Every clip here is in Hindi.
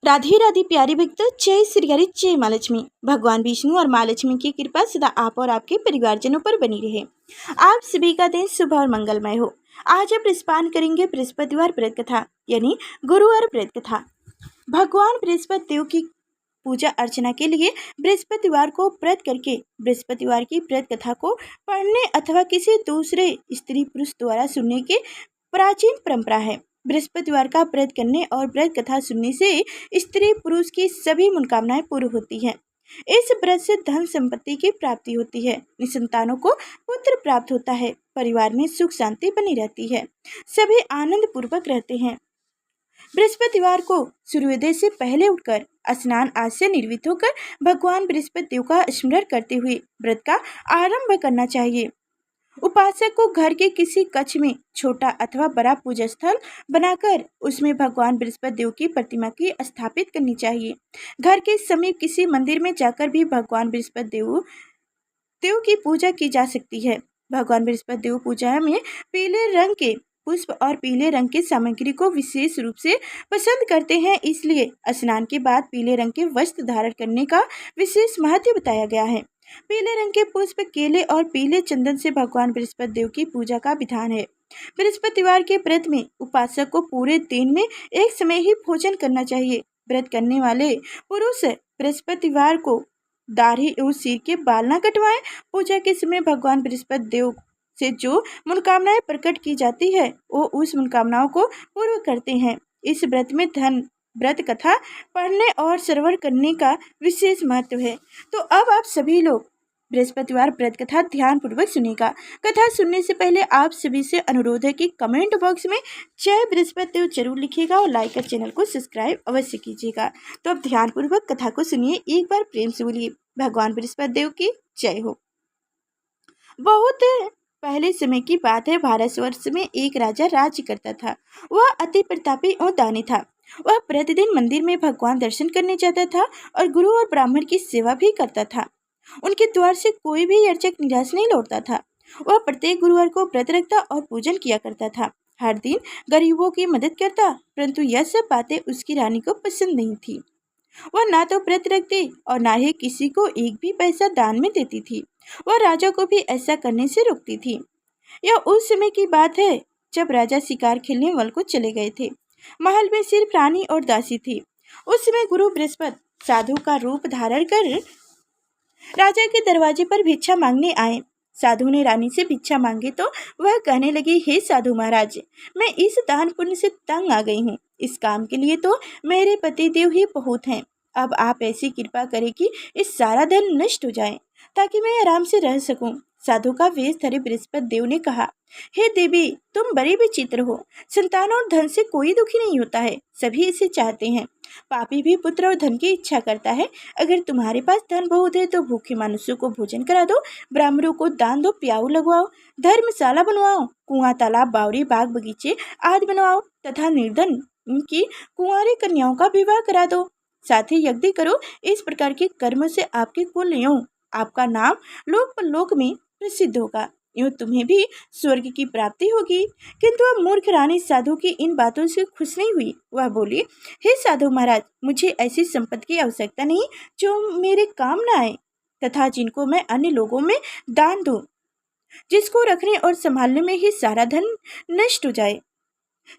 राधे राधे प्यारे भक्तों, जय श्री हरि, जय माँ लक्ष्मी। भगवान विष्णु और माँ लक्ष्मी की कृपा सदा आप और आपके परिवारजनों पर बनी रहे। आप सभी का दिन शुभ और मंगलमय हो। आज हम प्रस्पान करेंगे बृहस्पतिवार व्रत कथा यानी गुरुवार व्रत कथा। भगवान बृहस्पति देव की पूजा अर्चना के लिए बृहस्पतिवार को व्रत करके बृहस्पतिवार की व्रत कथा को पढ़ने अथवा किसी दूसरे स्त्री पुरुष द्वारा सुनने की प्राचीन परंपरा है। बृहस्पतिवार का व्रत करने और व्रत कथा सुनने से स्त्री पुरुष की सभी मनोकामनाएं पूर्ण होती हैं। इस व्रत से धन संपत्ति की प्राप्ति होती है, निसंतानों को पुत्र प्राप्त होता है, परिवार में सुख शांति बनी रहती है, सभी आनंद पूर्वक रहते हैं। बृहस्पतिवार को सूर्योदय से पहले उठकर स्नान आदि से निर्वित होकर भगवान बृहस्पति देव का स्मरण करते हुए व्रत का आरंभ करना चाहिए। उपासक को घर के किसी कक्ष में छोटा अथवा बड़ा पूजा स्थल बनाकर उसमें भगवान बृहस्पति देव की प्रतिमा की स्थापित करनी चाहिए। घर के समीप किसी मंदिर में जाकर भी भगवान बृहस्पति देव की पूजा की जा सकती है। भगवान बृहस्पति देव पूजा में पीले रंग के पुष्प और पीले रंग की सामग्री को विशेष रूप से पसंद करते हैं, इसलिए स्नान के बाद पीले रंग के वस्त्र धारण करने का विशेष महत्व बताया गया है। पीले रंग के पुष्प, केले और पीले चंदन से भगवान बृहस्पति देव की पूजा का विधान है। बृहस्पतिवार के व्रत में उपासक को पूरे दिन में एक समय ही भोजन करना चाहिए। व्रत करने वाले पुरुष बृहस्पतिवार को दाढ़ी एवं सिर के बाल न कटवाएं। पूजा के समय भगवान बृहस्पति देव से जो मनोकामनाएं प्रकट की जाती है वो उस मनोकामनाओं को पूर्ण करते हैं। इस व्रत में व्रत कथा पढ़ने और श्रवण करने का विशेष महत्व है। तो अब आप सभी लोग बृहस्पतिवार व्रत कथा ध्यान पूर्वक सुनेगा। कथा सुनने से पहले आप सभी से अनुरोध है कि कमेंट बॉक्स में जय बृहस्पति देव जरूर लिखिएगा और लाइक और चैनल को सब्सक्राइब अवश्य कीजिएगा। तो अब ध्यान पूर्वक कथा को सुनिए, एक बार प्रेम से बोलिए भगवान बृहस्पति देव की जय हो। बहुत पहले समय की बात है। भारतवर्ष में एक राजा राज्य करता था। वह अति प्रतापी और दानी था। वह प्रतिदिन मंदिर में भगवान दर्शन करने जाता था और गुरु और ब्राह्मण की सेवा भी करता था। उनके द्वार से कोई भी याचक निराश नहीं लौटता था। वह प्रत्येक गुरुवार को व्रत रखता और पूजन किया करता था। हर दिन गरीबों की मदद करता, परंतु यह सब बातें उसकी रानी को पसंद नहीं थी। वह ना तो व्रत रखती और ना ही किसी को एक भी पैसा दान में देती थी। वह राजा को भी ऐसा करने से रोकती थी। यह उस समय की बात है जब राजा शिकार खेलने वन को चले गए थे। महल में सिर्फ रानी और दासी थी। उस समय गुरु बृहस्पति साधु का रूप धारण कर राजा के दरवाजे पर भिक्षा मांगने आए। साधु ने रानी से भिक्षा मांगी तो वह कहने लगी, हे साधु महाराज, मैं इस दान पुण्य से तंग आ गई हूँ। इस काम के लिए तो मेरे पति देव ही बहुत हैं। अब आप ऐसी कृपा करें कि इस सारा धन नष्ट हो जाए ताकि मैं आराम से रह सकूं। साधु का वेश धरे बृहस्पति देव ने कहा, हे देवी, तुम बड़ी विचित्र हो। संतान और धन से कोई दुखी नहीं होता है, सभी इसे चाहते हैं। पापी भी पुत्र और धन की इच्छा करता है। अगर तुम्हारे पास धन बहुत है तो भूखे मनुष्यों को भोजन करा दो, ब्राह्मणों को दान दो, प्याऊ लगवाओ, धर्मशाला बनवाओ, कुआं, तालाब, बावड़ी, बाग, बगीचे आदि बनवाओ तथा निर्धन की कुंवारी कन्याओं का विवाह करा दो। साथ ही यज्ञ करो। इस प्रकार के कर्म से आपके कुल एवं आपका नाम लोक परलोक में प्रसिद्ध होगा, यूँ तुम्हें भी स्वर्ग की प्राप्ति होगी। किंतु वह मूर्ख रानी साधु की इन बातों से खुश नहीं हुई। वह बोली, हे साधु महाराज, मुझे ऐसी संपत्ति की आवश्यकता नहीं जो मेरे काम न आए तथा जिनको मैं अन्य लोगों में दान दूं, जिसको रखने और संभालने में ही सारा धन नष्ट हो जाए।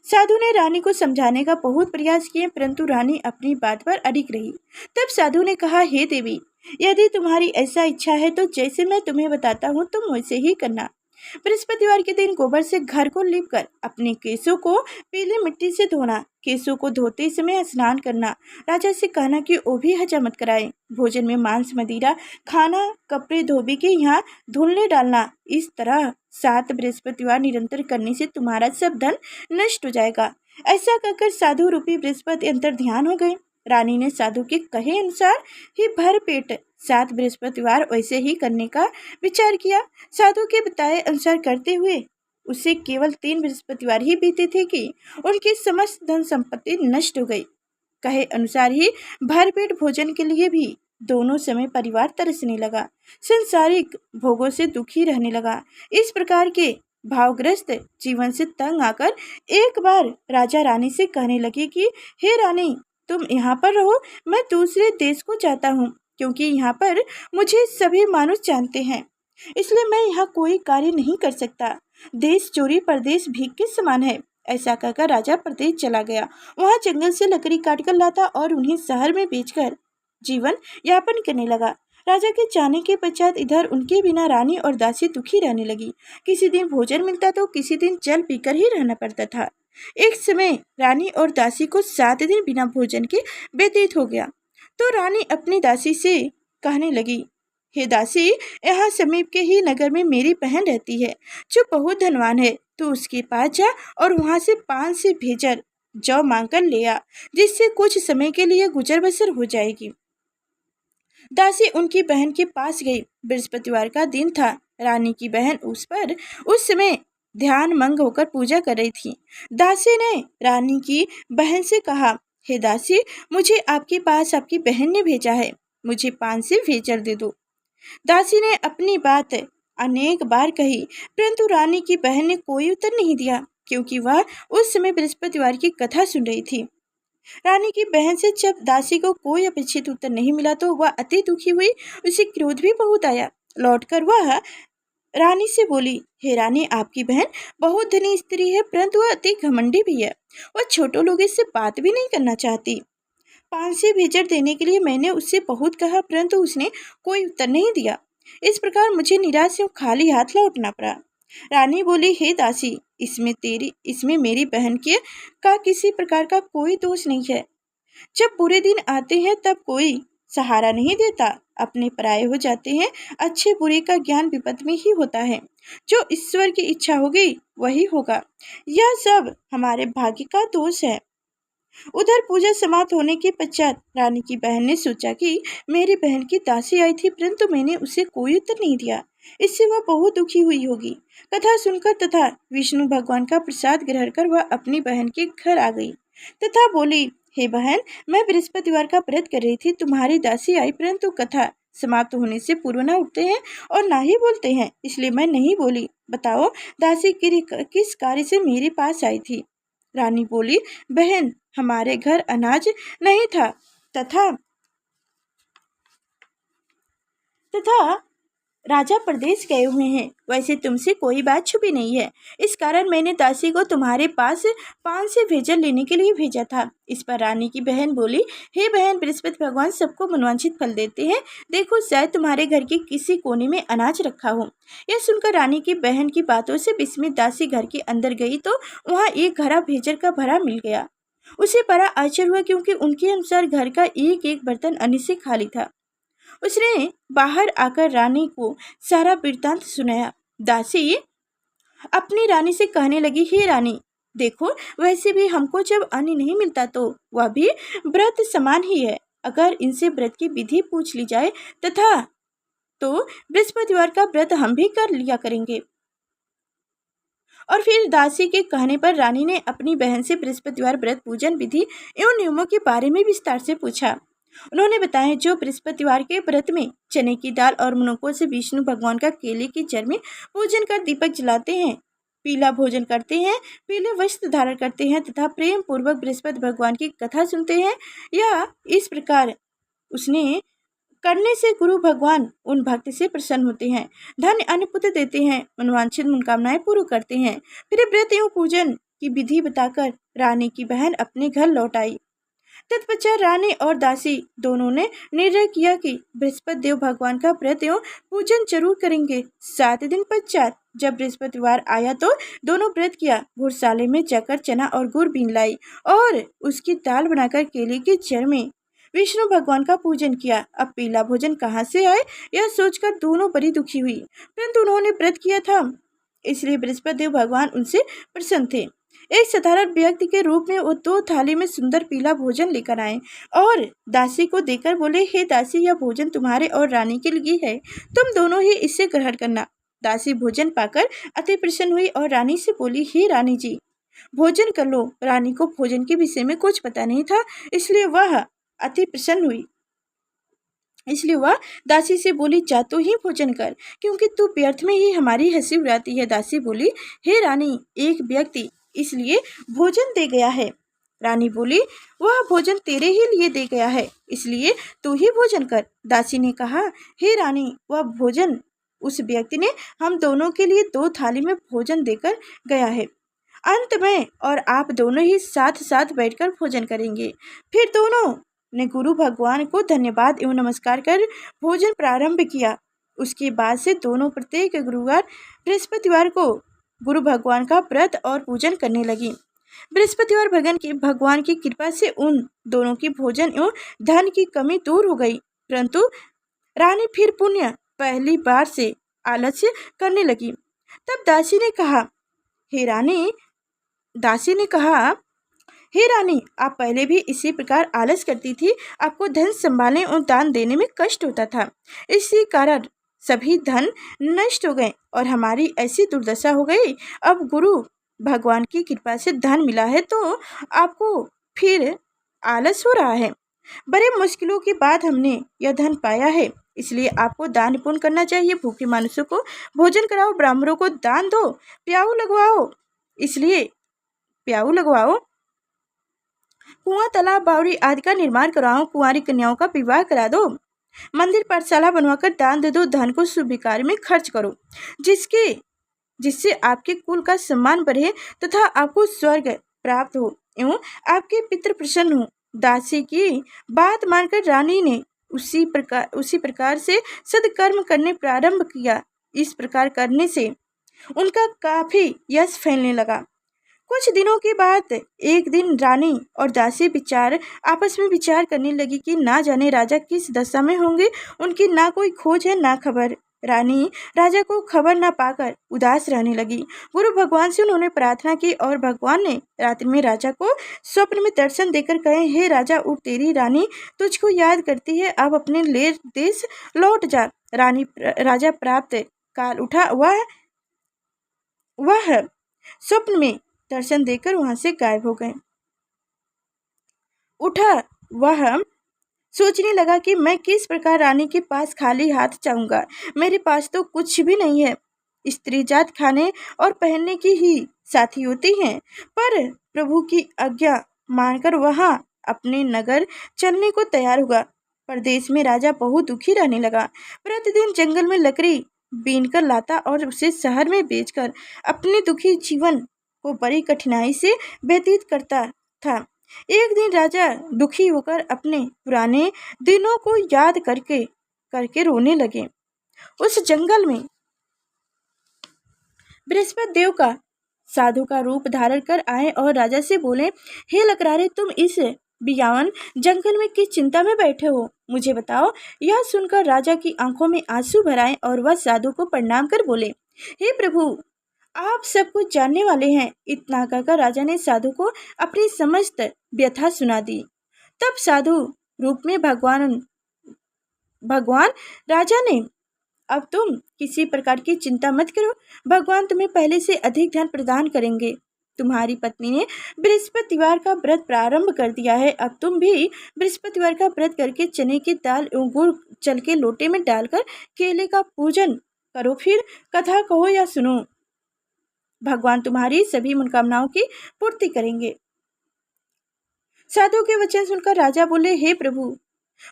साधु ने रानी को समझाने का बहुत प्रयास किए, परंतु रानी अपनी बात पर अडिग रही। तब साधु ने कहा, हे देवी, यदि तुम्हारी ऐसा इच्छा है तो जैसे मैं तुम्हें बताता हूँ तुम वैसे ही करना। बृहस्पतिवार के दिन गोबर से घर को लीपकर अपने केसों को पीली मिट्टी से धोना। केसों को धोते समय स्नान करना। राजा से कहना कि वो भी हजामत कराए। भोजन में मांस, मदिरा खाना, कपड़े धोबी के यहाँ धुलने डालना। इस तरह 7 बृहस्पतिवार निरंतर करने से तुम्हारा सब धन नष्ट हो जाएगा। ऐसा कहकर साधु रूपी बृहस्पति अंतर ध्यान हो गए। रानी ने साधु के कहे अनुसार ही भर पेट 7 बृहस्पतिवार वैसे ही करने का विचार किया। साधु के बताए अनुसार करते हुए उसे केवल 3 बृहस्पतिवार ही बीते थे कि उनकी समस्त धन संपत्ति नष्ट हो गई। कहे अनुसार ही भर पेट भोजन के लिए भी दोनों समय परिवार तरसने लगा, संसारिक भोगों से दुखी रहने लगा। इस प्रकार के भावग्रस्त जीवन से तंग आकर एक बार राजा रानी से कहने लगे कि हे रानी, तुम यहाँ पर रहो, मैं दूसरे देश को जाता हूँ, क्योंकि यहाँ पर मुझे सभी मानुष जानते हैं, इसलिए मैं यहाँ कोई कार्य नहीं कर सकता। देश चोरी परदेश भीख के समान है। ऐसा कहकर राजा प्रदेश चला गया। वहाँ जंगल से लकड़ी काटकर लाता और उन्हें शहर में बेचकर जीवन यापन करने लगा। राजा के जाने के पश्चात इधर उनके बिना रानी और दासी दुखी रहने लगी। किसी दिन भोजन मिलता तो किसी दिन जल पीकर ही रहना पड़ता था। एक समय रानी और दासी को 7 दिन बिना भोजन के व्यतीत हो गया, तो रानी अपनी दासी से कहने लगी, हे दासी, यहाँ समीप के ही नगर में मेरी बहन रहती है जो बहुत धनवान है। तो उसके पास जा और वहाँ से 5 से भेजर जौ मांग कर ले आ, जिससे कुछ समय के लिए गुजर बसर हो जाएगी। दासी उनकी बहन के पास गई। बृहस्पतिवार का दिन था। रानी की बहन उस समय ध्यान मंग होकर पूजा कर रही थी। दासी ने रानी की बहन से कहा, हे दासी, मुझे आपके पास आपकी बहन ने भेजा है, मुझे 5 से भेजर दे दो। दासी ने अपनी बात अनेक बार कही, परंतु रानी की बहन ने कोई उत्तर नहीं दिया, क्योंकि वह उस समय बृहस्पतिवार की कथा सुन रही थी। रानी की बहन से जब दासी को कोई अपेक्षित उत्तर नहीं मिला तो वह अति दुखी हुई। उसे क्रोध भी बहुत आया। लौटकर वह रानी से बोली, हे रानी, आपकी बहन बहुत धनी स्त्री है, परंतु वह अति घमंडी भी है। वह छोटों लोगों से बात भी नहीं करना चाहती। 5 से भेजर देने के लिए मैंने उससे बहुत कहा, परंतु उसने कोई उत्तर नहीं दिया। इस प्रकार मुझे निराश और खाली हाथ लौटना पड़ा। रानी बोली, हे दासी, इसमें मेरी बहन के का किसी प्रकार का कोई दोष नहीं है। जब बुरे दिन आते हैं तब कोई सहारा नहीं देता, अपने पराये हो जाते हैं। अच्छे बुरे का ज्ञान विपद में ही होता है। जो ईश्वर की इच्छा होगी वही होगा। यह सब हमारे भाग्य का दोष है। उधर पूजा समाप्त होने के पश्चात रानी की बहन ने सोचा कि मेरी बहन की दासी आई थी, परंतु मैंने उसे कोई उत्तर नहीं दिया, इससे वह बहुत दुखी हुई होगी। कथा सुनकर तथा विष्णु भगवान का प्रसाद ग्रहण कर वह अपनी बहन के घर आ गई तथा बोली, हे बहन, मैं बृहस्पतिवार का व्रत कर रही थी, तुम्हारी दासी आई, परंतु कथा समाप्त होने से पूर्व न उठते हैं और ना ही बोलते हैं, इसलिए मैं नहीं बोली। बताओ, दासी किस कार्य से मेरे पास आई थी? रानी बोली, बहन, हमारे घर अनाज नहीं था तथा राजा प्रदेश गए हुए हैं। वैसे तुमसे कोई बात छुपी नहीं है, इस कारण मैंने दासी को तुम्हारे पास 5 से भेजर लेने के लिए भेजा था। इस पर रानी की बहन बोली, हे बहन, बृहस्पति भगवान सबको मनवांछित फल देते हैं। देखो, शायद तुम्हारे घर के किसी कोने में अनाज रखा हो। यह सुनकर रानी की बहन की बातों से विस्मित दासी घर के अंदर गई तो वहाँ एक घड़ा भेजर का भरा मिल गया। उसे बड़ा आश्चर्य हुआ, क्योंकि उनके अनुसार घर का एक एक बर्तन अन्न से खाली था। उसने बाहर आकर रानी को सारा वृत्तांत सुनाया। दासी अपनी रानी से कहने लगी, हे रानी, देखो, वैसे भी हमको जब अन्न नहीं मिलता तो वह भी व्रत समान ही है। अगर इनसे व्रत की विधि पूछ ली जाए तथा तो बृहस्पतिवार का व्रत हम भी कर लिया करेंगे। और फिर दासी के कहने पर रानी ने अपनी बहन से बृहस्पतिवार व्रत पूजन विधि एवं नियमों के बारे में विस्तार से पूछा। उन्होंने बताया, जो बृहस्पतिवार के व्रत में चने की दाल और मुनक्कों से विष्णु भगवान का केले की जड़ में पूजन कर दीपक जलाते हैं, पीला भोजन करते हैं, पीले वस्त्र धारण करते हैं तथा प्रेम पूर्वक बृहस्पति भगवान की कथा सुनते हैं, या इस प्रकार उसने करने से गुरु भगवान उन भक्त से प्रसन्न होते हैं, धन अन्न पुत्र देते हैं, मनवांछित मनोकामनाएं पूर्ण करते हैं। फिर व्रत एवं पूजन की विधि बताकर रानी की बहन अपने घर लौट आई। तत्पश्चात रानी और दासी दोनों ने निर्णय किया कि बृहस्पति देव भगवान का व्रत एवं पूजन जरूर करेंगे। 7 दिन पश्चात जब बृहस्पतिवार आया तो दोनों व्रत किया। घुड़साले में जाकर चना और गुड़ बीन लाई और उसकी दाल बनाकर केले की जड़ में विष्णु भगवान का पूजन किया। अब पीला भोजन कहाँ से आए, यह सोचकर दोनों बड़ी दुखी हुई, परंतु उन्होंने व्रत किया था, इसलिए बृहस्पति देव भगवान उनसे प्रसन्न थे। एक साधारण व्यक्ति के रूप में वो 2 थाली में सुंदर पीला भोजन लेकर आए और दासी को देकर बोले, हे दासी, यह भोजन तुम्हारे और रानी के लिए है, तुम दोनों ही इससे ग्रहण करना। दासी भोजन पाकर अति प्रसन्न हुई और रानी से बोली, हे रानी जी, भोजन कर लो। रानी को भोजन के विषय में कुछ पता नहीं था, इसलिए वह अति प्रसन्न हुई। इसलिए वह दासी से बोली, जा तो ही भोजन कर, क्योंकि तू व्यर्थ में ही हमारी हंसी उड़ाती है। दासी बोली, हे रानी, एक व्यक्ति इसलिए भोजन दे गया है, रानी बोली, वह भोजन तेरे ही लिए दे गया है, इसलिए तू ही भोजन कर। दासी ने कहा, हे रानी, वह भोजन उस व्यक्ति ने हम दोनों के लिए 2 थाली में भोजन देकर गया है। अंत में और आप दोनों ही साथ साथ बैठकर भोजन करेंगे। फिर दोनों ने गुरु भगवान को धन्यवाद एवं नमस्कार कर भोजन प्रारंभ किया। उसके बाद से दोनों प्रत्येक गुरुवार बृहस्पतिवार को गुरु भगवान का व्रत और पूजन करने लगी। बृहस्पतिवार भगवान की कृपा से उन दोनों की भोजन एवं धन की कमी दूर हो गई। परंतु रानी फिर पुण्य पहली बार से आलस्य करने लगी। तब दासी ने कहा, हे रानी, आप पहले भी इसी प्रकार आलस करती थी। आपको धन संभालने और दान देने में कष्ट होता था। इसी कारण सभी धन नष्ट हो गए और हमारी ऐसी दुर्दशा हो गई। अब गुरु भगवान की कृपा से धन मिला है तो आपको फिर आलस हो रहा है। बड़े मुश्किलों के बाद हमने यह धन पाया है, इसलिए आपको दान पुण्य करना चाहिए। भूखे मनुष्यों को भोजन कराओ, ब्राह्मणों को दान दो, प्याऊ लगवाओ, कुआं, तालाब, बावड़ी आदि का निर्माण कराओ, कुंवारी कन्याओं का विवाह करा दो, मंदिर पाठशाला बनवाकर दान दे दो, धन को शुभ कार्य में खर्च करो, जिससे आपके कुल का सम्मान बढ़े तथा आपको स्वर्ग प्राप्त हो एवं आपके पितृ प्रसन्न हो। दासी की बात मानकर रानी ने उसी प्रकार से सदकर्म करने प्रारंभ किया। इस प्रकार करने से उनका काफी यश फैलने लगा। कुछ दिनों के बाद एक दिन रानी और दासी आपस में विचार करने लगी कि ना जाने राजा किस दशा में होंगे। उनकी ना कोई खोज है ना खबर। रानी राजा को खबर न पाकर उदास रहने लगी। गुरु भगवान से उन्होंने प्रार्थना की और भगवान ने रात्रि में राजा को स्वप्न में दर्शन देकर कहे, हे राजा, उठ, तेरी रानी तुझको याद करती है, अब अपने देश लौट जा। राजा प्राप्त काल उठा, वह स्वप्न में दर्शन देकर वहां से गायब हो गए। वह सोचने लगा कि मैं किस प्रकार रानी के पास खाली हाथ जाऊंगा। मेरे पास तो कुछ भी नहीं है। स्त्री जात खाने और पहनने की ही साथी होती हैं। पर प्रभु की आज्ञा मानकर वहां अपने नगर चलने को तैयार हुआ। परदेश में राजा बहुत दुखी रहने लगा। प्रतिदिन जंगल में लकड़ी बीनकर लाता और उसे शहर में बेचकर अपने दुखी जीवन को बड़ी कठिनाई से व्यतीत करता था। एक दिन राजा दुखी होकर अपने पुराने दिनों को याद करके रोने लगे। उस जंगल में बृहस्पति देव का साधु का रूप धारण कर आए और राजा से बोले, हे लकरारे, तुम इस बियावन जंगल में किस चिंता में बैठे हो, मुझे बताओ। यह सुनकर राजा की आंखों में आंसू भर आए और वह साधु को प्रणाम कर बोले, हे प्रभु, आप सब कुछ जानने वाले हैं। इतना कहकर राजा ने साधु को अपनी समस्त व्यथा सुना दी। तब साधु रूप में भगवान राजा ने, अब तुम किसी प्रकार की चिंता मत करो, भगवान तुम्हें पहले से अधिक धन प्रदान करेंगे। तुम्हारी पत्नी ने बृहस्पतिवार का व्रत प्रारंभ कर दिया है। अब तुम भी बृहस्पतिवार का व्रत करके चने की दाल एवं गुड़ चल के लोटे में डालकर केले का पूजन करो, फिर कथा कहो या सुनो। भगवान तुम्हारी सभी मनोकामनाओं की पूर्ति करेंगे। साधु के वचन सुनकर राजा बोले, हे प्रभु,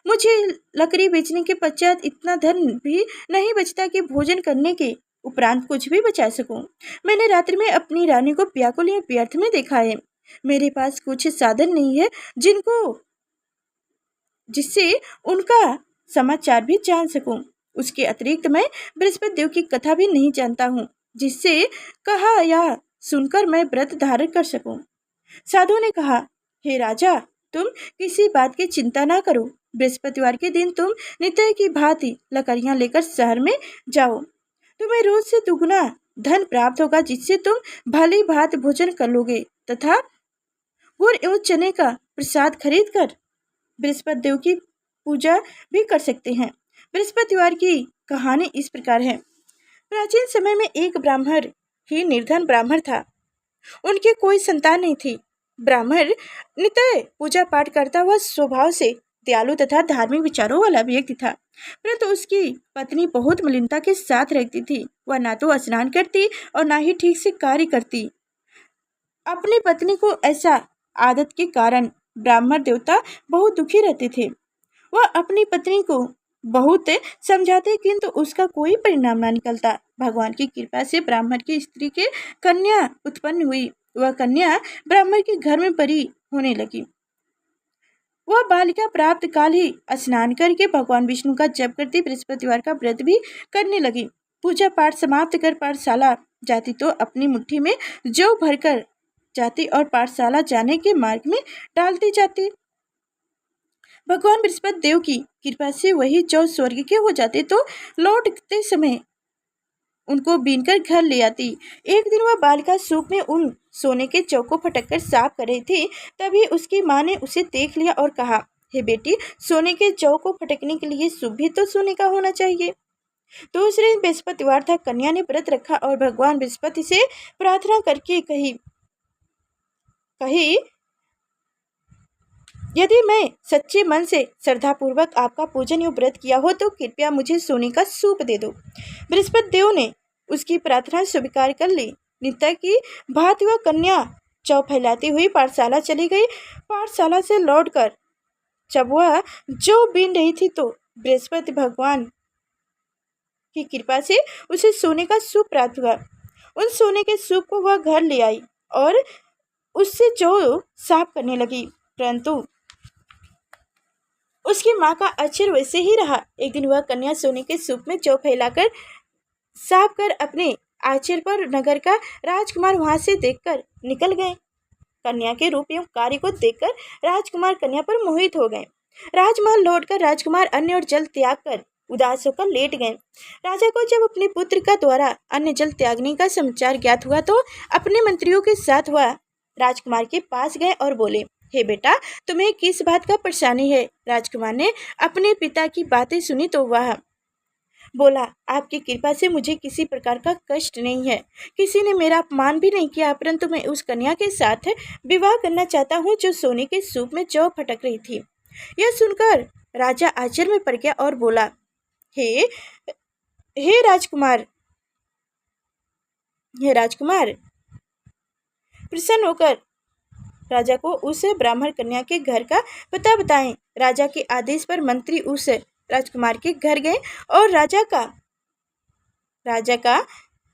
मुझे लकड़ी बेचने के पश्चात इतना धन भी नहीं बचता कि भोजन करने के उपरांत कुछ भी बचा सकूं। मैंने रात्रि में अपनी रानी को व्याकुल या व्यर्थ में देखा है। मेरे पास कुछ साधन नहीं है जिससे उनका समाचार भी जान सकूं। उसके अतिरिक्त मैं बृहस्पति देव की कथा भी नहीं जानता हूँ, जिससे कहा या सुनकर मैं व्रत धारण कर सकूं। साधु ने कहा, हे राजा, तुम किसी बात की चिंता ना करो। बृहस्पतिवार के दिन तुम नित्य की भांति लकड़ियां लेकर शहर में जाओ। तुम्हें रोज से दुगुना धन प्राप्त होगा, जिससे तुम भली भांत भोजन कर लोगे तथा गुड़ एवं चने का प्रसाद खरीद कर बृहस्पति देव की पूजा भी कर सकते हैं। बृहस्पतिवार की कहानी इस प्रकार है। प्राचीन समय में एक ब्राह्मण ही निर्धन ब्राह्मण था। उनकी कोई संतान नहीं थी। ब्राह्मण नित्य पूजा पाठ करता हुआ स्वभाव से दयालु तथा धार्मिक विचारों वाला व्यक्ति था, परंतु उसकी पत्नी बहुत मलिनता के साथ रहती थी। वह ना तो स्नान करती और ना ही ठीक से कार्य करती। अपनी पत्नी को ऐसा आदत के कारण ब्राह्मण देवता बहुत दुखी रहते थे। वह अपनी पत्नी को बहुत समझाते किंतु उसका कोई परिणाम ना निकलता। भगवान की कृपा से ब्राह्मण की स्त्री के कन्या उत्पन्न हुई। वह कन्या ब्राह्मण के घर में बड़ी होने लगी। वह बालिका प्राप्त काल ही स्नान करके भगवान विष्णु का जप करती, बृहस्पतिवार का व्रत भी करने लगी। पूजा पाठ समाप्त कर पाठशाला जाती तो अपनी मुट्ठी में जौ भरकर जाती और पाठशाला जाने के मार्ग में डालती जाती। भगवान बृहस्पति देव की कृपा से वही जौ स्वर्ग के हो जाते तो लौटते समय उनको बीनकर घर ले आती। एक दिन वह बालिका सूप में उन सोने के जौ को फटक साफ कर रही थी, तभी उसकी माँ ने उसे देख लिया और कहा, हे बेटी, सोने के जौ को फटकने के लिए सूप भी तो सोने का होना चाहिए। दूसरे दिन बृहस्पतिवार था। कन्या ने व्रत रखा और भगवान बृहस्पति से प्रार्थना करके कही, यदि मैं सच्चे मन से श्रद्धापूर्वक आपका पूजन या व्रत किया हो तो कृपया मुझे सोने का सूप दे दो। बृहस्पति देव ने उसकी प्रार्थना स्वीकार कर ली। नित्य की भांति वह कन्या जौ फैलाती हुई पाठशाला चली गई। पाठशाला से लौटकर जब वह जौ बीन रही थी तो बृहस्पति भगवान की कृपा से उसे सोने का सूप प्राप्त हुआ। उन सोने के सूप को वह घर ले आई और उससे जौ साफ करने लगी, परंतु उसकी माँ का आश्चर्य वैसे ही रहा। एक दिन वह कन्या सोने के सूप में जौ फैलाकर साफ कर अपने आश्चर्य पर नगर का राजकुमार वहां से देखकर निकल गए। कन्या के रूप एवं कार्य को देखकर राजकुमार कन्या पर मोहित हो गए। राजमहल लौटकर राजकुमार अन्न और जल त्याग कर उदास होकर लेट गए। राजा को जब अपने पुत्र का द्वारा अन्न जल त्यागने का समाचार ज्ञात हुआ तो अपने मंत्रियों के साथ वह राजकुमार के पास गए और बोले, हे बेटा, तुम्हें किस बात का परेशानी है? राजकुमार ने अपने पिता की बातें सुनी तो वह बोला, आपकी कृपा से मुझे किसी प्रकार का कष्ट नहीं है। किसी ने मेरा अपमान भी नहीं किया, परंतु मैं उस कन्या के साथ विवाह करना चाहता हूँ जो सोने के सूप में जौ फटक रही थी। यह सुनकर राजा आश्चर्य में पड़ गया और बोला, हे राजकुमार, प्रसन्न होकर राजा को उस ब्राह्मण कन्या के घर का पता बताएं। राजा के आदेश पर मंत्री उस राजकुमार के घर गए और राजा का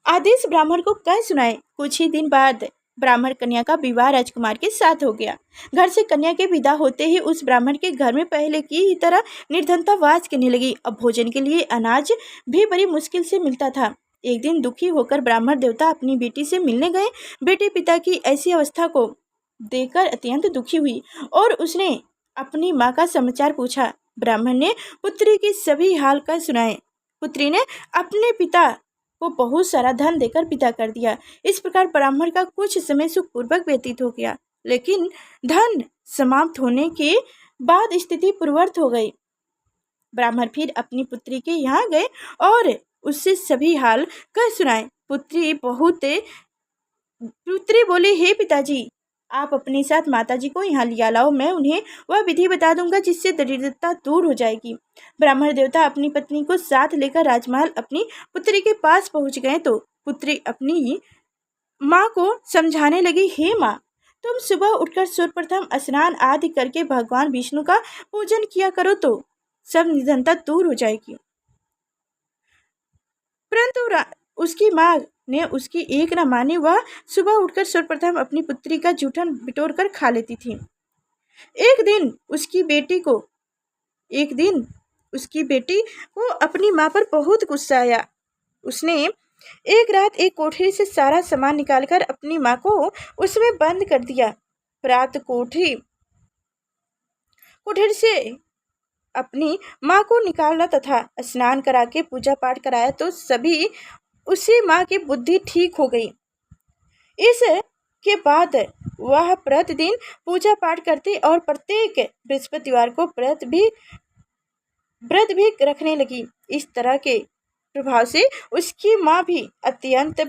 आदेश ब्राह्मण को कह सुनाए। कुछ ही दिन बाद ब्राह्मण कन्या का विवाह राजकुमार के साथ हो गया। घर से कन्या के विदा होते ही उस ब्राह्मण के घर में पहले की ही तरह निर्धनता वास करने लगी। अब भोजन के लिए अनाज भी बड़ी मुश्किल से मिलता था। एक दिन दुखी होकर ब्राह्मण देवता अपनी बेटी से मिलने गए। बेटी पिता की ऐसी अवस्था को देखकर अत्यंत दुखी हुई और उसने अपनी माँ का समाचार पूछा। ब्राह्मण ने पुत्री की सभी हाल का सुनाए। पुत्री ने अपने पिता को बहुत सारा धन देकर विदा कर दिया। इस प्रकार ब्राह्मण का कुछ समय सुखपूर्वक व्यतीत हो गया, लेकिन धन समाप्त होने के बाद स्थिति पूर्ववत हो गई। ब्राह्मण फिर अपनी पुत्री के यहाँ गए और उससे सभी हाल कह सुनाए। पुत्री बोली, हे पिताजी, आप अपने साथ माताजी को यहाँ लिया लाओ, मैं उन्हें वह विधि बता दूंगा जिससे दरिद्रता दूर हो जाएगी। ब्राह्मण देवता अपनी पत्नी को साथ लेकर राजमहल अपनी पुत्री के पास पहुंच गए तो पुत्री अपनी माँ को समझाने लगी, हे माँ, तुम सुबह उठकर सर्वप्रथम स्नान आदि करके भगवान विष्णु का पूजन किया करो तो सब निधनता दूर हो जाएगी। परंतु उसकी माँ ने उसकी एक न मानी। वह सुबह उठकर सर्वप्रथम अपनी पुत्री का जूठन बिटोर कर खा लेती थी। एक दिन उसकी बेटी को अपनी माँ पर बहुत गुस्सा आया। उसने एक रात एक कोठरी से सारा सामान निकालकर अपनी माँ को उसमें बंद कर दिया। प्राप्त कोठरी से अपनी माँ को निकाला तथा स्नान करा के पूजा पाठ कराया तो सभी उसी माँ की बुद्धि ठीक हो गई। इसके बाद वह प्रतिदिन पूजा पाठ करती और प्रत्येक बृहस्पतिवार को व्रत भी रखने लगी। इस तरह के प्रभाव से उसकी माँ भी अत्यंत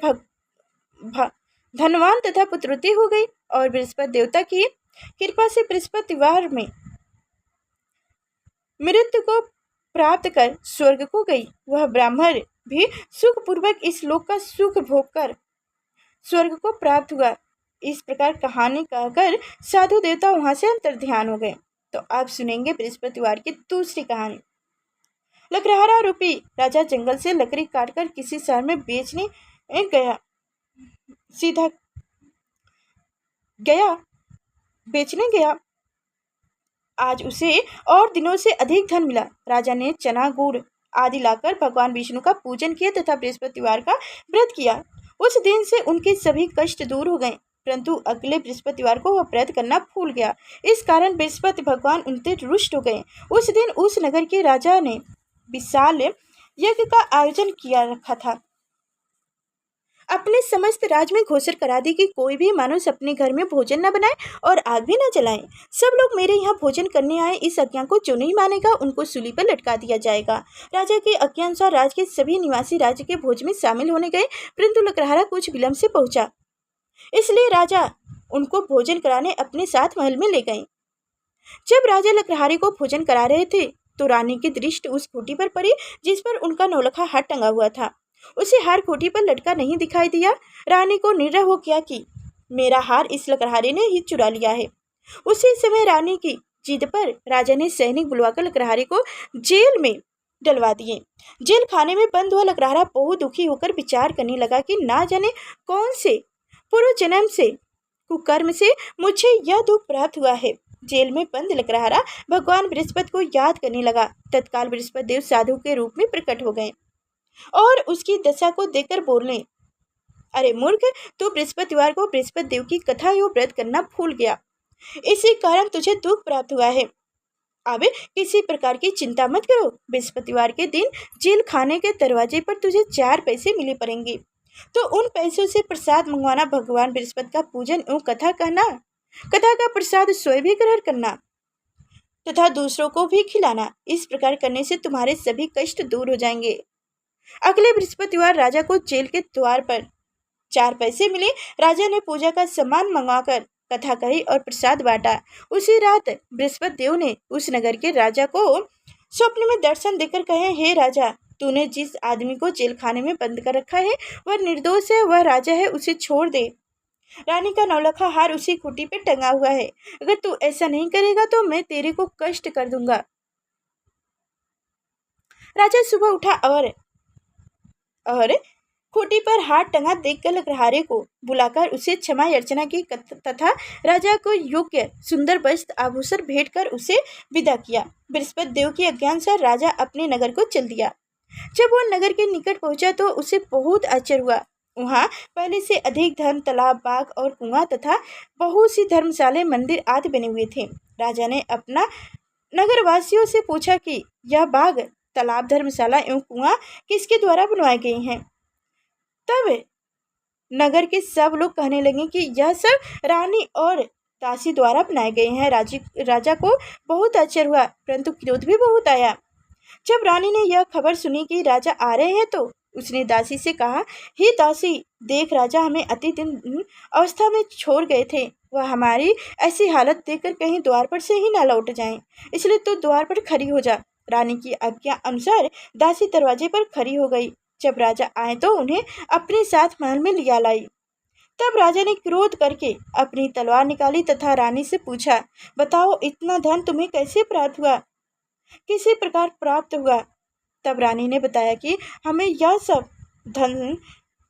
धनवान तथा पुत्रवती हो गई और बृहस्पति देवता की कृपा से बृहस्पतिवार में मृत्यु को प्राप्त कर स्वर्ग को गई। वह ब्राह्मण भी सुखपूर्वक इस लोक का सुख भोग कर स्वर्ग को प्राप्त हुआ। इस प्रकार कहानी कहकर साधु देवता वहां से अंतर्ध्यान हो गए। तो अब सुनेंगे बृहस्पतिवार की दूसरी कहानी। लकड़हारा रूपी राजा जंगल से लकड़ी काटकर किसी शहर में बेचने गया सीधा गया बेचने गया। आज उसे और दिनों से अधिक धन मिला। राजा ने चना गुड़ आदि लाकर भगवान विष्णु का पूजन किया तथा बृहस्पतिवार का व्रत किया। उस दिन से उनके सभी कष्ट दूर हो गए, परंतु अगले बृहस्पतिवार को वह व्रत करना भूल गया। इस कारण बृहस्पति भगवान उनसे रुष्ट हो गए। उस दिन उस नगर के राजा ने विशाल यज्ञ का आयोजन किया रखा था। अपने समस्त राज्य में घोषणा करा दी कि कोई भी मनुष्य अपने घर में भोजन न बनाए और आग भी न जलाए। सब लोग मेरे यहाँ भोजन करने आए। इस आज्ञा को जो नहीं मानेगा उनको सूली पर लटका दिया जाएगा। राजा के आज्ञा अनुसार राज्य के सभी निवासी राज्य के भोज में शामिल होने गए, परंतु लकड़हारा कुछ विलंब से पहुंचा, इसलिए राजा उनको भोजन कराने अपने साथ महल में ले गए। जब राजा लकड़हारे को भोजन करा रहे थे तो रानी की दृष्टि उस खूंटी पर पड़ी जिस पर उनका नौलखा हार टंगा हुआ था। उसे हार खूंटी पर लटका नहीं दिखाई दिया। रानी को निर्णय हो गया कि मेरा हार इस लकड़हारे ने ही चुरा लिया है। उसी समय रानी की जिद पर राजा ने सैनिक बुलवाकर लकड़हारे को जेल में डलवा दिए। जेल खाने में बंद हुआ लकड़हारा बहुत दुखी होकर विचार करने लगा कि ना जाने कौन से पूर्व जन्म से कुकर्म से मुझे यह दुख प्राप्त हुआ है। जेल में बंद लकड़हारा भगवान बृहस्पति को याद करने लगा। तत्काल बृहस्पति देव साधु के रूप में प्रकट हो गए और उसकी दशा को देखकर बोले, अरे मूर्ख, तू बृहस्पतिवार को बृहस्पति देव की कथा एवं व्रत करना भूल गया, इसी कारण तुझे दुख प्राप्त हुआ है। अब किसी प्रकार की चिंता मत करो। बृहस्पतिवार के दिन जेल खाने के दरवाजे पर तुझे 4 पैसे मिले पड़ेंगे, तो उन पैसों से प्रसाद मंगवाना, भगवान बृहस्पति का पूजन एवं कथा कहना, कथा का प्रसाद स्वयं भी ग्रहण करना तथा दूसरों को भी खिलाना। इस प्रकार करने से तुम्हारे सभी कष्ट दूर हो जाएंगे। अगले बृहस्पतिवार राजा को जेल के द्वार पर 4 पैसे मिले। राजा ने पूजा का सामान मंगवाकर कथा कही और प्रसाद बांटा। उसी रात बृहस्पति देव ने उस नगर के राजा को स्वप्न में दर्शन देकर कहे, हे राजा, तूने जिस आदमी को जेल खाने में बंद कर रखा है वह निर्दोष है, वह राजा है, उसे छोड़ दे। रानी का नौलखा हार उसी खूंटी पे टंगा हुआ है। अगर तू ऐसा नहीं करेगा तो मैं तेरे को कष्ट कर दूंगा। राजा सुबह उठा और खूंटी पर हाथ टंगा देखकर लकड़हारे को बुलाकर उसे क्षमा याचना की तथा राजा को योग्य सुंदर वस्त्र आभूषण भेंट कर उसे विदा किया। बृहस्पति देव की आज्ञानुसार राजा अपने नगर को चल दिया। जब वह नगर के निकट पहुंचा तो उसे बहुत आश्चर्य हुआ। वहाँ पहले से अधिक धन, तालाब, बाग और कुआं तथा बहुत सी धर्मशालाएं, मंदिर आदि बने हुए थे। राजा ने अपना नगरवासियों से पूछा कि यह बाग, तालाब, धर्मशाला एवं कुआं किसके द्वारा बनवाए गए हैं। तब नगर के सब लोग कहने लगे कि यह सब रानी और दासी द्वारा बनाए गए हैं। राजा को बहुत आश्चर्य हुआ, परंतु क्रोध भी बहुत आया। जब रानी ने यह खबर सुनी कि राजा आ रहे हैं तो उसने दासी से कहा, हे दासी, देख, राजा हमें अति दिन अवस्था में छोड़ गए थे। वह हमारी ऐसी हालत देखकर कहीं द्वार पर से ही ना लौट जाएं, इसलिए तो द्वार पर खड़ी हो जा। रानी की आज्ञा अनुसार दासी दरवाजे पर खड़ी हो गई। जब राजा आए तो उन्हें अपने साथ महल में लिया लाई। तब राजा ने क्रोध करके अपनी तलवार निकाली तथा रानी से पूछा, बताओ, इतना धन तुम्हें कैसे प्राप्त हुआ, किसी प्रकार प्राप्त हुआ। तब रानी ने बताया कि हमें यह सब धन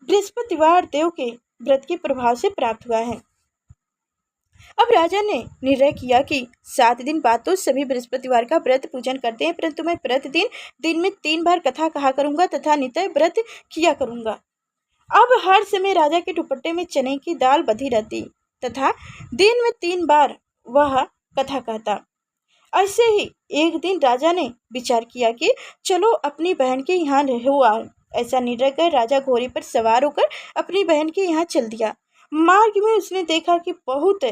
बृहस्पतिवार देव के व्रत के प्रभाव से प्राप्त हुआ है। अब राजा ने निर्णय किया कि 7 दिन बाद तो सभी बृहस्पतिवार का व्रत पूजन करते हैं, परंतु मैं प्रतिदिन दिन में 3 बार कथा कहा करूंगा तथा नित्य व्रत किया करूंगा। अब हर समय राजा के दुपट्टे में चने की दाल बधी रहती तथा दिन में 3 बार वह कथा कहता। ऐसे ही एक दिन राजा ने विचार किया कि चलो अपनी बहन के यहाँ हो आऊं। ऐसा निर्णय कर राजा घोड़े पर सवार होकर अपनी बहन के यहाँ चल दिया। मार्ग में उसने देखा कि बहुत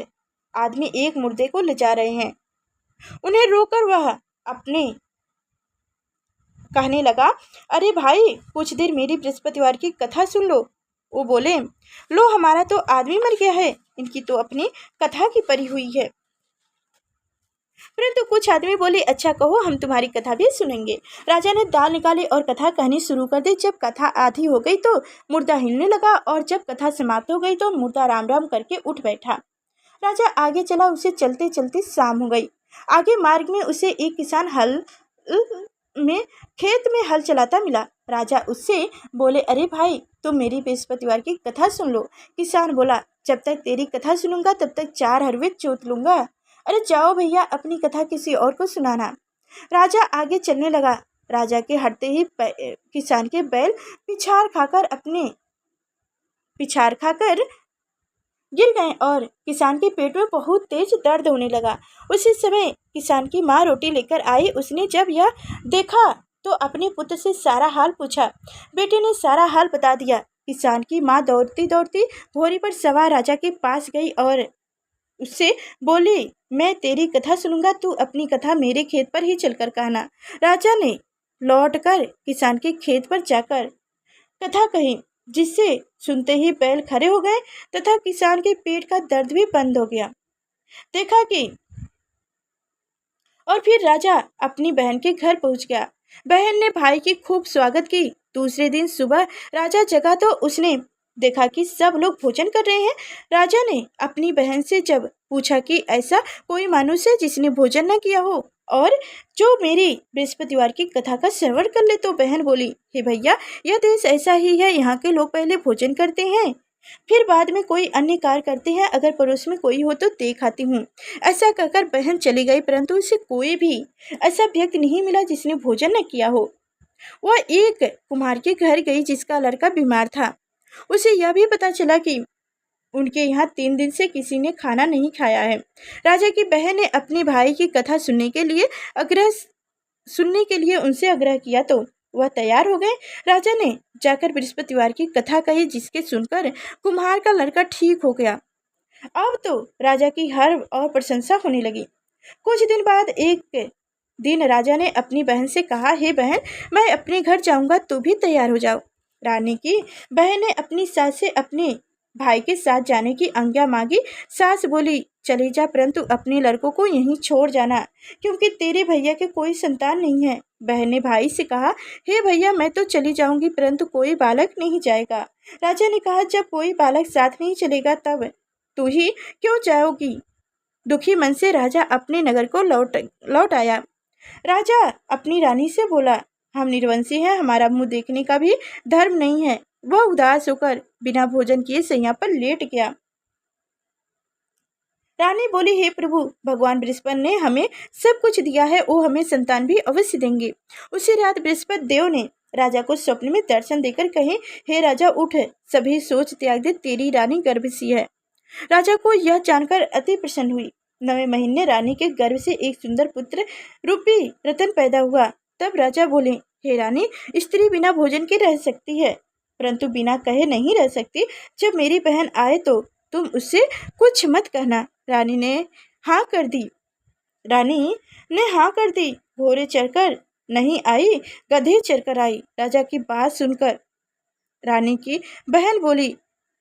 आदमी एक मुर्दे को ले जा रहे हैं। उन्हें रोकर वह अपने कहने लगा, अरे भाई, कुछ देर मेरी बृहस्पतिवार की कथा सुन लो। वो बोले, लो, हमारा तो आदमी मर गया है, इनकी तो अपनी कथा की परी हुई है। परंतु कुछ आदमी बोले, अच्छा कहो, हम तुम्हारी कथा भी सुनेंगे। राजा ने दाल निकाली और कथा कहनी शुरू कर दी। जब कथा आधी हो गई तो मुर्दा हिलने लगा और जब कथा समाप्त हो गई तो मुर्दा राम राम करके उठ बैठा। राजा आगे चला, उसे चलते चलते शाम हो गई। आगे मार्ग में उसे एक किसान खेत में हल चलाता मिला। राजा उससे बोले, अरे भाई, तुम मेरी बृहस्पतिवार की कथा सुन लो। किसान बोला, जब तक तेरी कथा सुनूंगा तब तक 4 हरवे जोत लूंगा। अरे जाओ भैया, अपनी कथा किसी और को सुनाना। राजा आगे चलने लगा। राजा के हटते ही किसान के बैल पिछाड़ खाकर गिर गए और किसान के पेट में बहुत तेज दर्द होने लगा। उसी समय किसान की माँ रोटी लेकर आई। उसने जब यह देखा तो अपने पुत्र से सारा हाल पूछा। बेटे ने सारा हाल बता दिया। किसान की माँ दौड़ती दौड़ती घोड़ी पर सवार राजा के पास गई और उससे बोली, मैं तेरी कथा सुनूंगा, तू अपनी कथा मेरे खेत पर ही चलकर कहना। राजा ने लौटकर किसान के खेत पर जाकर कथा कही, जिससे सुनते ही बैल खड़े हो गए तथा किसान के पेट का दर्द भी बंद हो गया। देखा कि और फिर राजा अपनी बहन के घर पहुंच गया। बहन ने भाई की खूब स्वागत की। दूसरे दिन सुबह राजा जगा तो उसने देखा कि सब लोग भोजन कर रहे हैं। राजा ने अपनी बहन से जब पूछा कि ऐसा कोई मानुष है जिसने भोजन न किया हो और जो मेरी बृहस्पतिवार की कथा का श्रवण कर ले, तो बहन बोली, हे भैया, यह देश ऐसा ही है। यहाँ के लोग पहले भोजन करते हैं, फिर बाद में कोई अन्य कार्य करते हैं। अगर पड़ोस में कोई हो तो देख आती हूँ। ऐसा कहकर बहन चली गई, परंतु उसे कोई भी ऐसा व्यक्ति नहीं मिला जिसने भोजन न किया हो। वह एक कुम्हार के घर गई जिसका लड़का बीमार था। उसे यह भी पता चला कि उनके यहाँ 3 दिन से किसी ने खाना नहीं खाया है। राजा की बहन ने अपने भाई की कथा सुनने के लिए उनसे आग्रह किया तो वह तैयार हो गए। राजा ने जाकर बृहस्पतिवार की कथा कही, जिसके सुनकर कुम्हार का लड़का ठीक हो गया। अब तो राजा की हर और प्रशंसा होने लगी। कुछ दिन बाद एक दिन राजा ने अपनी बहन से कहा, हे बहन, मैं अपने घर जाऊंगा, तू भी तैयार हो जाओ। रानी की बहन ने अपनी सास से अपने भाई के साथ जाने की आज्ञा मांगी। सास बोली, चले जा, परंतु अपने लड़कों को यहीं छोड़ जाना, क्योंकि तेरे भैया के कोई संतान नहीं है। बहन ने भाई से कहा, हे भैया, मैं तो चली जाऊंगी, परंतु कोई बालक नहीं जाएगा। राजा ने कहा, जब कोई बालक साथ नहीं चलेगा तब तू ही क्यों जाओगी। दुखी मन से राजा अपने नगर को लौट आया। राजा अपनी रानी से बोला, हम निर्वंशी हैं, हमारा मुंह देखने का भी धर्म नहीं है। वह उदास होकर बिना भोजन किए सैया पर लेट गया। रानी बोली, हे प्रभु, भगवान बृहस्पति ने हमें सब कुछ दिया है, वो हमें संतान भी अवश्य देंगे। उसी रात बृहस्पति देव ने राजा को स्वप्न में दर्शन देकर कहे, हे राजा, उठ, सभी सोच त्याग दे, तेरी रानी गर्भवती है। राजा को यह जानकर अति प्रसन्न हुई। 9वें महीने रानी के गर्भ से एक सुंदर पुत्र रूपी रतन पैदा हुआ। तब राजा बोले, हे रानी, स्त्री बिना भोजन के रह सकती है, परंतु बिना कहे नहीं रह सकती। जब मेरी बहन आए तो तुम उससे कुछ मत कहना। रानी ने हाँ कर दी। घोड़े चढ़कर नहीं आई, गधे चढ़कर आई। राजा की बात सुनकर रानी की बहन बोली,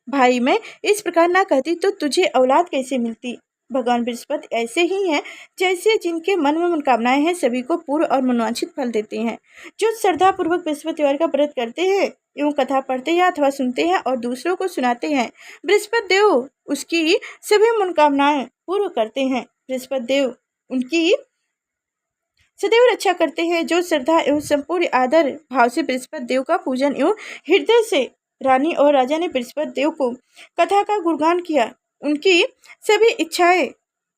भाई, मैं इस प्रकार ना कहती तो तुझे औलाद कैसे मिलती। भगवान बृहस्पति ऐसे ही हैं, जैसे जिनके मन में मनोकामनाएं हैं, सभी को पूर्ण और मनोवांछित फल देते हैं। जो श्रद्धा पूर्वक बृहस्पतिवार का व्रत करते हैं, एवं कथा पढ़ते हैं अथवा सुनते हैं और दूसरों को सुनाते हैं, बृहस्पति देव उसकी सभी मनोकामनाएं पूर्ण करते हैं। बृहस्पति देव उनकी सदैव रक्षा करते हैं। जो श्रद्धा एवं संपूर्ण आदर भाव से बृहस्पति देव का पूजन एवं हृदय से रानी और राजा ने बृहस्पति देव को कथा का गुणगान किया, उनकी सभी इच्छाएं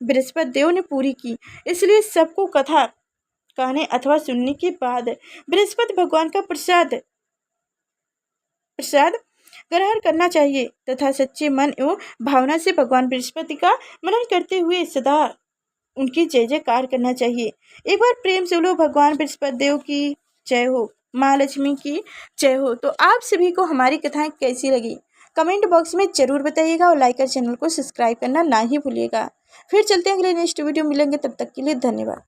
बृहस्पति देव ने पूरी की। इसलिए सबको कथा कहने अथवा सुनने के बाद बृहस्पति भगवान का प्रसाद ग्रहण करना चाहिए तथा सच्चे मन एवं भावना से भगवान बृहस्पति का मनन करते हुए सदा उनकी जय जयकार करना चाहिए। एक बार प्रेम से बोलो, भगवान बृहस्पति देव की जय हो, माँ लक्ष्मी की जय हो। तो आप सभी को हमारी कथाएं कैसी लगी, कमेंट बॉक्स में जरूर बताइएगा और लाइक और चैनल को सब्सक्राइब करना ना ही भूलिएगा। फिर चलते हैं अगले नेक्स्ट वीडियो मिलेंगे, तब तक के लिए धन्यवाद।